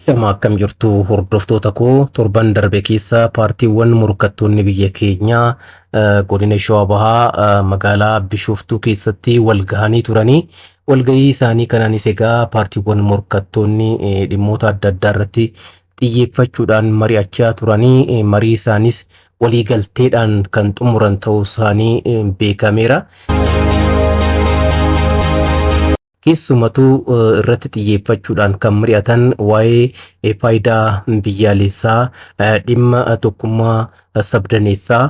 Shama akkam jirtu hordoftoota koo torban darbe keessa paartiiwwan morkattoonni biyya keenyaa godina Shawaa Bahaa magaalaa Bishooftuu keessatti wal gahanii turanii walgahii isaanii kanaanis egaa paartiiwwan morkattoonni dhimmoota adda addaa irratti xiyyeeffachuudhaan mari'achaa turanii marii isaanis waliigalteedhaan kan xumuran ta'uu isaanii beekameera. Keessumatu irratti xiyyeeffachuudhaan kan mari'atan waa'ee faayidaa biyyaalessaa dhimma tokkummaa sabdaneessaa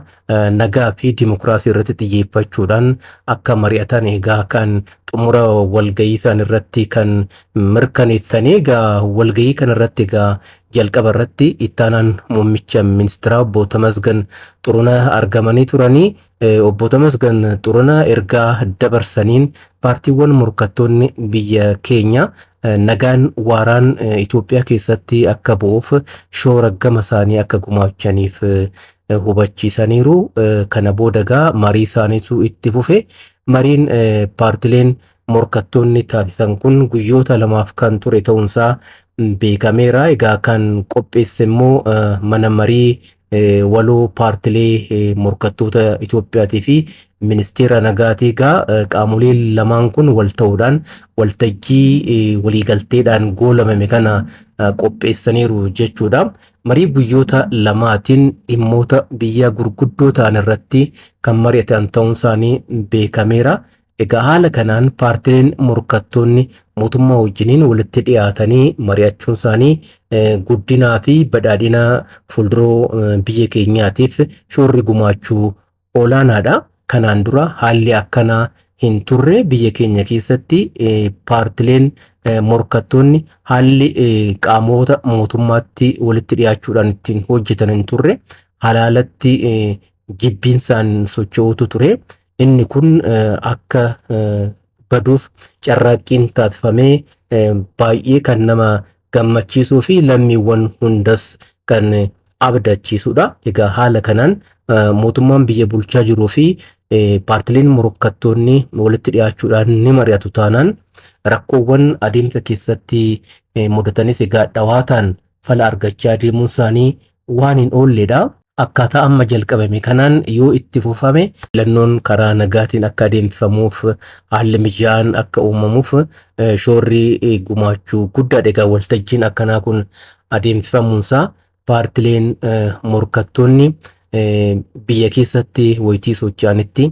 nagaa fi dimokiraasii irratti xiyyeeffachuudhaan akka mari'atan egaa kan xumura walgahii isaan irratti kan mirkaneessanii egaa walgahii kana irratti egaa jalqaba irratti ittaanaan muummicha ministeeraa obbo Tamasgan Xurunaa argamanii turanii obbo Tamasgan Xurunaa ergaa dabarsaniin paartiiwwan morkattoonni biyya keenya nagaan waaraan Itoophiyaa keessatti akka bu'uuf shoora gama isaanii akka gumaachaniif hubachiisaniiru. Kana boodagaa marii isaaniitu itti fufe. Mariin paartileen morkattoonni taasisan kun guyyoota lamaaf kan ture ta'uunsaa beekameera. Egaa kan qopheesse immoo mana marii waloo paartilee morkattoota Itoophiyaatii fi ministeera nagaatii egaa qaamoleen lamaan kun wal ta'uudhaan waltajjii waliigalteedhaan goolabame kana qopheessaniiru jechuudha. Marii guyyoota lamaatiin dhimmoota biyya gurguddoo ta'an irratti kan mari'atan ta'uun isaanii beekameera. Egaa haala kanaan paartileen morkattoonni mootummaa wajjiniin walitti dhiyaatanii mari'achuun isaanii guddinaa fi badhaadhina fuulduroo biyya keenyaatiif shoorri gumaachuu olaanaadha. Kanaan dura haalli akkanaa hin turre biyya keenya keessatti paartileen morkattoonni haalli qaamoota mootummaatti walitti dhiyaachuudhaan ittiin hojjetan hin turre halaalatti jibbiinsaan socho'utu ture. Inni kun akka baduuf carraaqqiin taasifamee baay'ee kan nama gammachiisuu fi lammiiwwan hundas kan abdachiisudha. Egaa haala kanaan mootummaan biyya bulchaa jiruu fi paartileen morkattoonni walitti dhiyaachuudhaan ni mari'atu taanaan rakkoowwan adeemsa keessatti mudatanis egaa dhawaataan fala argachaa deemuun isaanii waan hin oolledha. Akkaataa amma jalqabame kanaan yoo itti fufame filannoon karaa nagaatiin akka adeemsifamuuf haalli mijaa'aan akka uumamuuf shoorri gumaachuu guddaadha. Egaa waltajjiin akkanaa kun adeemsifamuunsaa paartileen morkattoonni biyya keessatti wayitii socho'anitti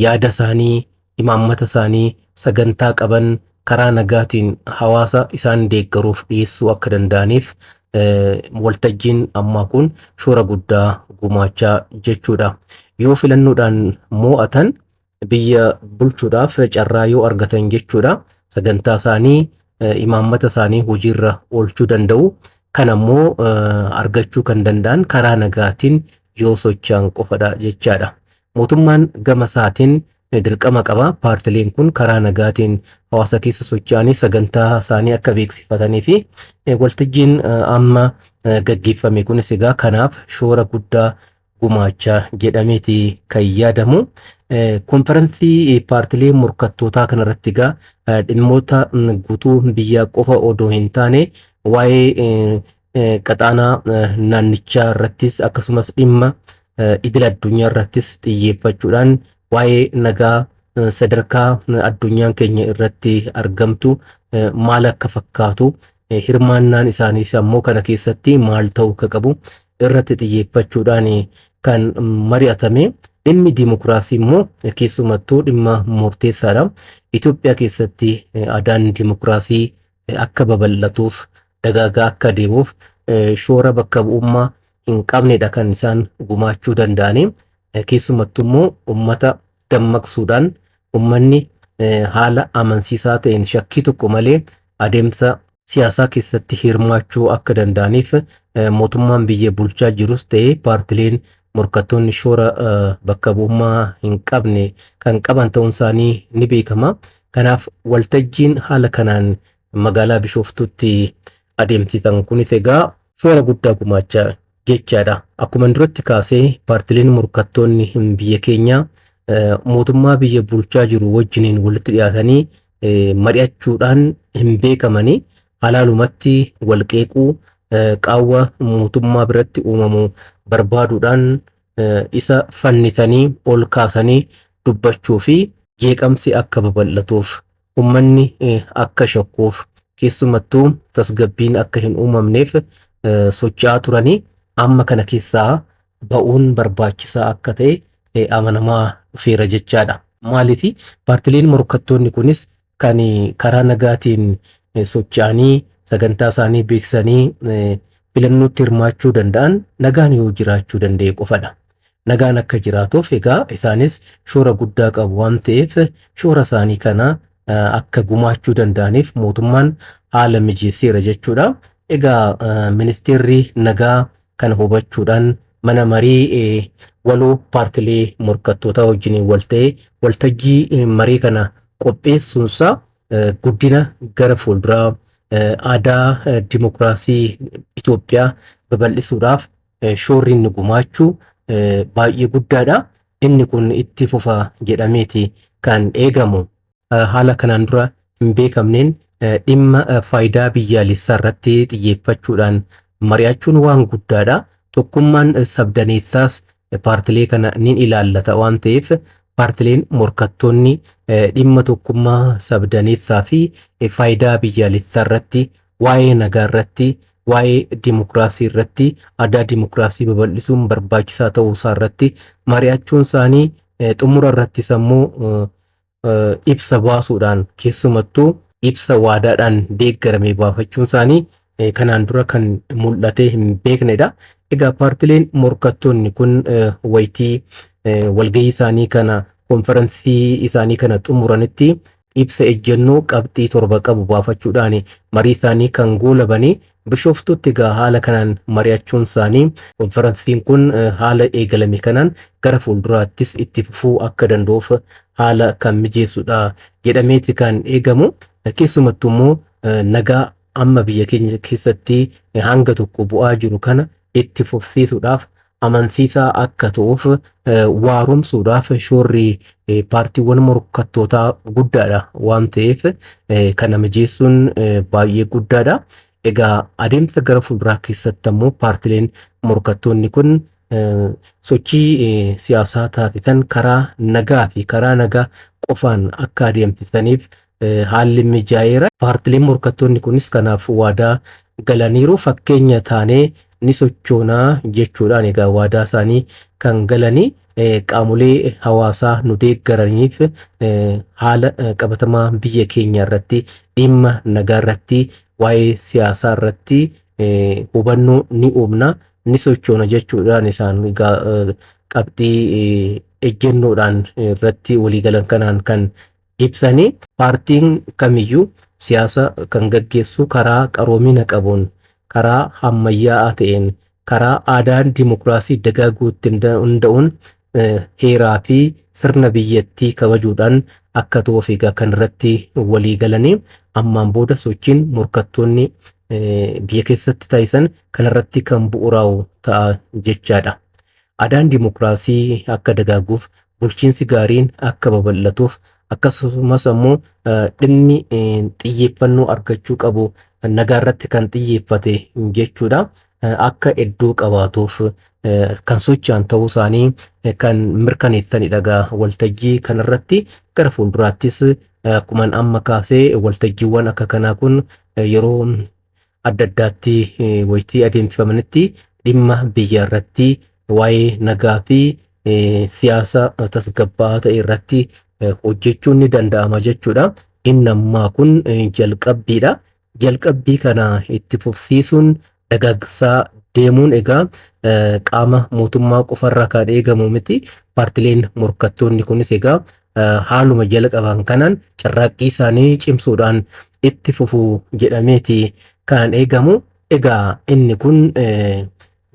yaada isaanii imaammata isaanii sagantaa qaban karaa nagaatiin hawaasa isaan deeggaruuf dhiyeessuu akka danda'aniif waltajjiin ammaa kun shoora guddaa gumaachaa jechuudha. Yoo filannoodhaan mo'atan biyya bulchuudhaaf carraa yoo argatan jechuudha. Sagantaa isaanii imaammata isaanii hojiirra oolchuu danda'u. Kan ammoo argachuu kan danda'an karaa nagaatiin yoo socho'an qofadha jechaadha. Mootummaan gama isaatiin dirqama qaba. Paartileen kun karaa nagaatiin hawaasa keessa socho'anii sagantaa isaanii akka beeksifatanii fi waltajjiin amma gaggeeffame kunis egaa kanaaf shoora guddaa gumaachaa jedhameeti kan yaadamu. Konferansii paartilee morkattootaa kanarratti egaa dhimmoota guutuu biyyaa qofa odoo hin taane waa'ee qaxaanaa naannichaa irrattis akkasumas dhimma idil addunyaa irrattis xiyyeeffachuudhaan waa'ee nagaa sadarkaa addunyaan keenya irratti argamtu maal akka fakkaatu hirmaannaan isaaniis ammoo kana keessatti maal ta'uu akka qabu irratti xiyyeeffachuudhaan kan mari'atame. Dhimmi dimokiraasii immoo keessumattuu dhimma murteessaadha. Itoophiyaa keessatti aadaan dimokiraasii akka babal'atuuf dagaagaa akka deemuuf shoora bakka bu'ummaa hin qabnedha kan isaan gumaachuu danda'ani. Keessumattuu immoo uummata dammaqsuudhaan uummanni haala amansiisaa ta'een shakkii tokko malee adeemsa siyaasaa keessatti hirmaachuu akka danda'aniif mootummaan biyya bulchaa jirus ta'ee paartileen morkattoonni shoora bakka bu'ummaa hin qabne kan qaban ta'uun isaanii ni beekama. Kanaaf waltajjiin haala kanaan magaalaa Bishooftuutti adeemsisan kunis egaa shoora guddaa gumaachaa jechaadha. Akkuma duratti kaasee paartileen morkattoonni biyya keenyaa mootummaa biyya bulchaa jiru wajjiniin walitti dhiyaatanii mari'achuudhaan hin beekamanii halaalumatti walqeequu qaawwa mootummaa biratti uumamu barbaaduudhaan isa fannitanii ol kaasanii dubbachuu fi jeeqamsi akka babal'atuuf ummanni akka shakkuuf keessumattuu tasgabbiin akka hin uumamneef socho'aa turanii amma kana keessaa ba'uun barbaachisaa akka ta'e amanamaa dhufeera jechaadha. Maaliif paartileen morkattoonni kunis kan karaa nagaatiin socho'anii sagantaa isaanii beeksisanii filannootti hirmaachuu danda'an nagaan yoo jiraachuu danda'e qofadha. Nagaan akka jiraatuuf egaa isaanis shoora guddaa qabu waan ta'eef shoora isaanii kana akka gumaachuu danda'aniif mootummaan haala mijeesseera jechuudha. Egaa ministeerri nagaa kana hubachuudhaan mana marii waloo paartilee morkattootaa wajjin waltajjii marii kana qopheessuunsaa guddina gara fuulduraa aadaa dimokiraasii Itoophiyaa babal'isuudhaaf shoorri inni gumaachuu baay'ee guddaadha. Inni kun itti fufa jedhameeti kan eegamu. Haala kanaan dura hin beekamneen dhimma faayidaa biyyaalessaa irratti xiyyeeffachuudhaan mari'achuun waan guddaadha. Tokkummaan sabdaneessaas paartilee kana ni ilaallata waan ta'eef paartileen morkattoonni dhimma tokkummaa sabdaneessaa fi faayidaa biyyaalessaa irratti waa'ee nagaa irratti waa'ee dimokiraasii irratti aadaa dimokiraasii babal'isuun barbaachisaa ta'uu isaa irratti mari'achuun isaanii xumura irrattis ammoo ibsa baasuudhaan keessumattuu ibsa waadaadhaan deeggarame baafachuun isaanii kanaan dura kan mul'ate hin beeknedha. Egaa paartileen morkattoonni kun wayitii walgahii isaanii kana konferansii isaanii kana xumuranitti ibsa ejjennoo qabxii 7 qabu baafachuudhaan marii isaanii kan goolabanii Bishooftutti egaa haala kanaan mari'achuun isaanii konferansiin kun haala eegalame kanaan gara fuulduraattis itti fufuu akka danda'uuf haala kan mijeessudha jedhameeti kan eegamu. Keessumattuu immoo nagaa amma biyya keenya keessatti hanga tokko bu'aa jiru kana itti fufsiisuudhaaf amansiisaa akka ta'uuf waaromsuudhaaf shoorri paartiiwwan morkattootaa guddaadha waan ta'eef kana mijeessuun baay'ee guddaadha. Egaa adeemsa gara fuulduraa keessatti ammoo paartileen morkattoonni kun sochii siyaasaa taasisan karaa nagaa fi karaa nagaa qofaan akka adeemsisaniif haalli mijaa'eera. Paartileen morkattoonni kunis kanaaf waadaa galaniiru. Fakkeenya taanee ni sochoonaa jechuudhaan egaa waadaa isaanii kan galanii qaamolee hawaasaa nu deeggaraniif haala qabatamaa biyya keenya irratti dhimma nagaa irratti waa'ee siyaasaa irratti hubannoo ni uumna ni sochoona jechuudhaan isaan qabxii ejjennoodhaan irratti waliigalan kanaan kan ibsanii paartiin kamiyyuu siyaasa kan gaggeessu karaa qaroomina qabuun karaa ammayyaa'aa ta'een karaa aadaan dimokiraasii dagaaguutti hunda'uun heeraa fi sirna biyyattii kabajuudhaan akka ta'uuf egaa kan irratti waliigalanii ammaan booda sochiin morkattoonni biyya keessatti taasisan kan irratti kan bu'uuraa'u ta'a jechaadha. Aadaan dimokiraasii akka dagaaguuf bulchiinsi gaariin akka babal'atuuf akkasumas ammoo dhimmi xiyyeeffannoo argachuu qabu nagaa irratti kan xiyyeeffate jechuudha. Akka iddoo qabaatuuf kan socho'an ta'uu isaanii kan mirkaneessanidha. Waltajjii kanarratti gara fuulduraattis akkuma amma kaasee waltajjiiwwan akka kanaa kun yeroo adda addaatti wayitii adeemsifamanitti dhimma biyya irratti waa'ee nagaa fi siyaasa tasgabbaa'aa ta'e irratti hojjechuun ni danda'ama jechuudha. Inni ammaa kun jalqabbiidha. Jalqabbii kana itti fufsiisuun dagaagsaa deemuun egaa qaama mootummaa qofarraa kan eegamu miti. Paartileen morkattoonni kunis egaa haaluma jalqaban kanaan carraaqqii isaanii cimsuudhaan itti fufuu jedhameeti kan eegamu. Egaa inni kun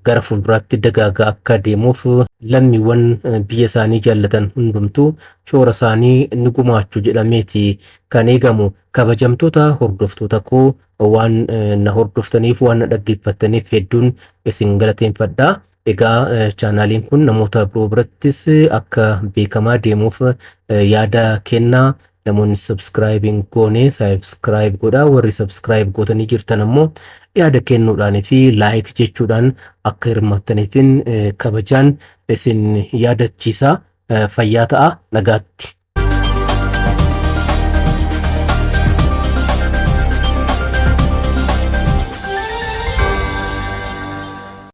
gara fuulduraatti dagaagaa akka deemuuf lammiiwwan biyya isaanii jaallatan hundumtuu shoora isaanii ni gumaachu jedhameeti kan eegamu. Kabajamtoota hordoftoota koo waan na hordoftaniif waan na dhaggeeffattaniif hedduun isin galateeffadha. Egaa chaanaaliin kun namoota biroo birattis akka beekamaa deemuuf yaada kennaa namoonni subscribing goone subscribe godhaa. Warri subscribe gootanii jirtan ammoo yaada kennuudhaan fi like jechuudhaan akka hirmaattaniifin kabajaan isin yaadachiisa. Fayyaa ta'a. Nagaatti.